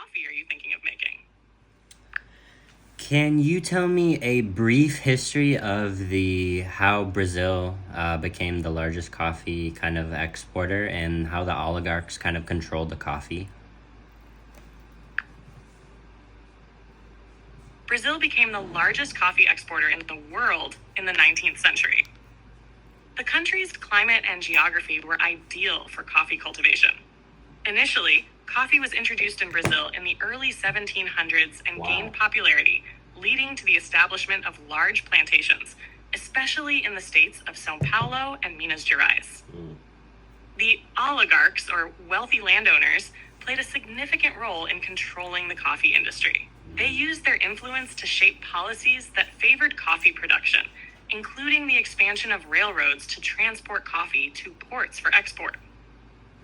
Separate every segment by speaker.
Speaker 1: coffee are you thinking of making?
Speaker 2: Can you tell me a brief history of the how Brazil became the largest coffee kind of exporter and how the oligarchs kind of controlled the coffee?
Speaker 1: Brazil became the largest coffee exporter in the world in the 19th century. The country's climate and geography were ideal for coffee cultivation. Initially, coffee was introduced in Brazil in the early 1700s and gained popularity, leading to the establishment of large plantations, especially in the states of São Paulo and Minas Gerais. The oligarchs, or wealthy landowners, played a significant role in controlling the coffee industry. They used their influence to shape policies that favored coffee production, including the expansion of railroads to transport coffee to ports for export.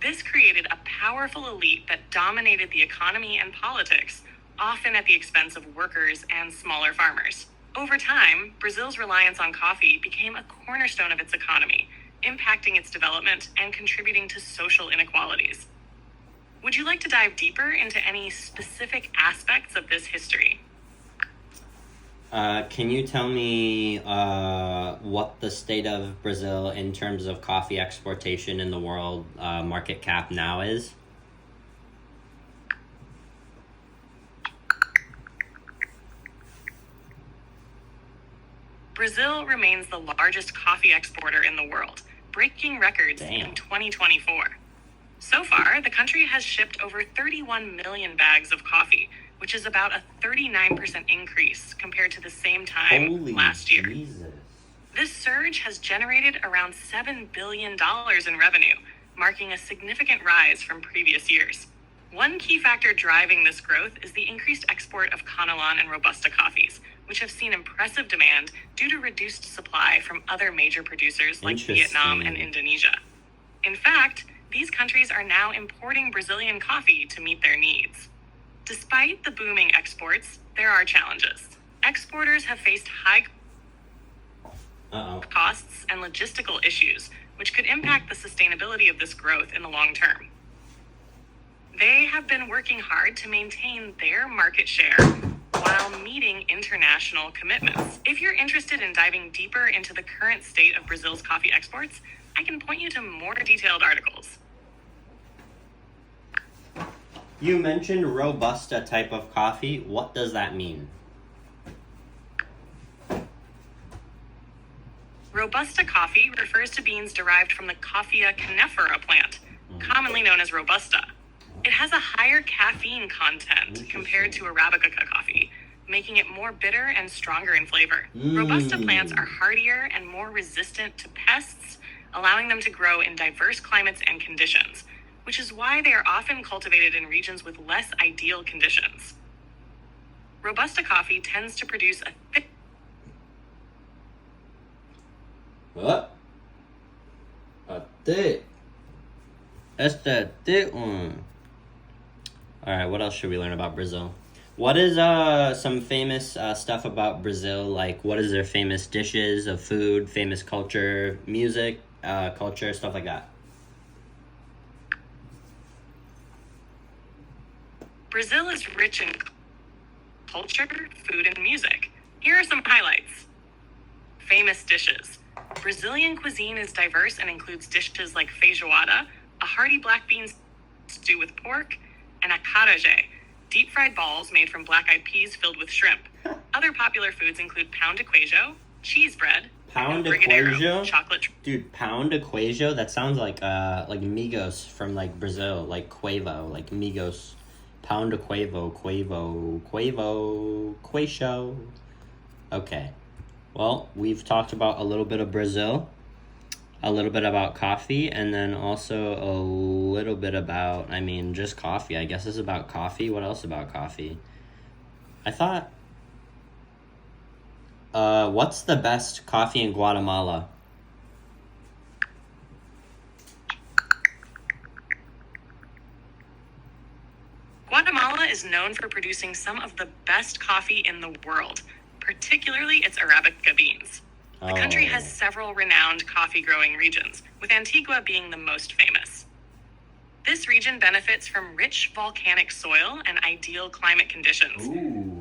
Speaker 1: This created a powerful elite that dominated the economy and politics, often at the expense of workers and smaller farmers. Over time, Brazil's reliance on coffee became a cornerstone of its economy, impacting its development and contributing to social inequalities. Would you like to dive deeper into any specific aspects of this history?
Speaker 2: Can you tell me what the state of Brazil in terms of coffee exportation in the world market cap now is?
Speaker 1: Brazil remains the largest coffee exporter in the world, breaking records in 2024. So far, the country has shipped over 31 million bags of coffee, which is about a 39% increase compared to the same time last year.
Speaker 2: Jesus.
Speaker 1: This surge has generated around $7 billion in revenue, marking a significant rise from previous years. One key factor driving this growth is the increased export of Conilon and Robusta coffees, which have seen impressive demand due to reduced supply from other major producers like Vietnam and Indonesia. In fact, these countries are now importing Brazilian coffee to meet their needs. Despite the booming exports, there are challenges. Exporters have faced high costs and logistical issues, which could impact the sustainability of this growth in the long term. They have been working hard to maintain their market share while meeting international commitments. If you're interested in diving deeper into the current state of Brazil's coffee exports, I can point you to more detailed articles.
Speaker 2: You mentioned Robusta type of coffee. What does that mean?
Speaker 1: Robusta coffee refers to beans derived from the Coffea cannifera plant, commonly known as Robusta. It has a higher caffeine content compared to Arabica coffee, making it more bitter and stronger in flavor. Robusta plants are hardier and more resistant to pests, allowing them to grow in diverse climates and conditions, which is why they are often cultivated in regions with less ideal conditions. Robusta coffee tends to produce a thick...
Speaker 2: What? A thick. That's the thick one. Alright, what else should we learn about Brazil? What is some famous stuff about Brazil? Like, what is their famous dishes of food, famous culture, music, culture, stuff like that?
Speaker 1: Brazil is rich in culture, food, and music. Here are some highlights. Famous dishes. Brazilian cuisine is diverse and includes dishes like feijoada, a hearty black bean stew with pork, and acarajé, deep-fried balls made from black-eyed peas filled with shrimp. Other popular foods include pão de queijo, cheese bread,
Speaker 2: Pound de queijo?
Speaker 1: Chocolate.
Speaker 2: Dude, pound de queijo? That sounds like Migos from like Brazil, like Quavo, like Migos. Pound de queijo. Okay. Well, we've talked about a little bit of Brazil, a little bit about coffee, and then also a little bit about, just coffee. I guess it's about coffee. What else about coffee? I thought, what's the best coffee in Guatemala?
Speaker 1: Guatemala is known for producing some of the best coffee in the world, particularly its Arabica beans. The country has several renowned coffee growing regions, with Antigua being the most famous. This region benefits from rich volcanic soil and ideal climate conditions,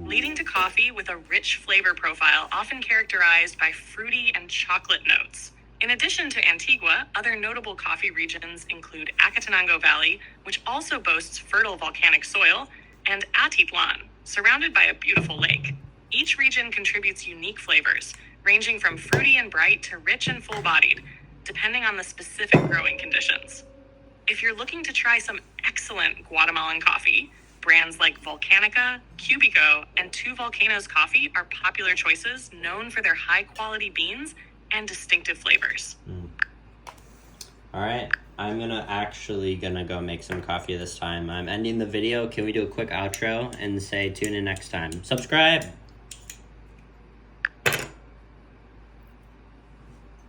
Speaker 1: leading to coffee with a rich flavor profile often characterized by fruity and chocolate notes. In addition to Antigua, other notable coffee regions include Acatenango Valley, which also boasts fertile volcanic soil, and Atitlan, surrounded by a beautiful lake. Each region contributes unique flavors, ranging from fruity and bright to rich and full-bodied, depending on the specific growing conditions. If you're looking to try some excellent Guatemalan coffee, brands like Volcanica, Cubico, and Two Volcanoes Coffee are popular choices known for their high-quality beans and distinctive flavors.
Speaker 2: All right, I'm gonna go make some coffee this time. I'm ending the video. Can we do a quick outro and say tune in next time? Subscribe.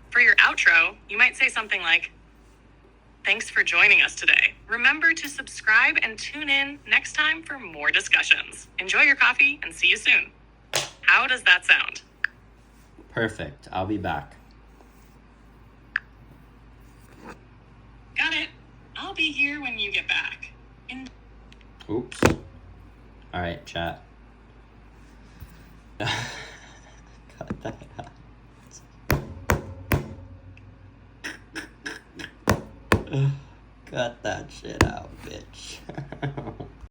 Speaker 1: For your outro, you might say something like, "Thanks for joining us today. Remember to subscribe and tune in next time for more discussions. Enjoy your coffee and see you soon." How does that sound?
Speaker 2: Perfect. I'll be back.
Speaker 1: Got it. I'll be here when you get back.
Speaker 2: Oops. All right, chat. Cut that out. Cut that shit out, bitch.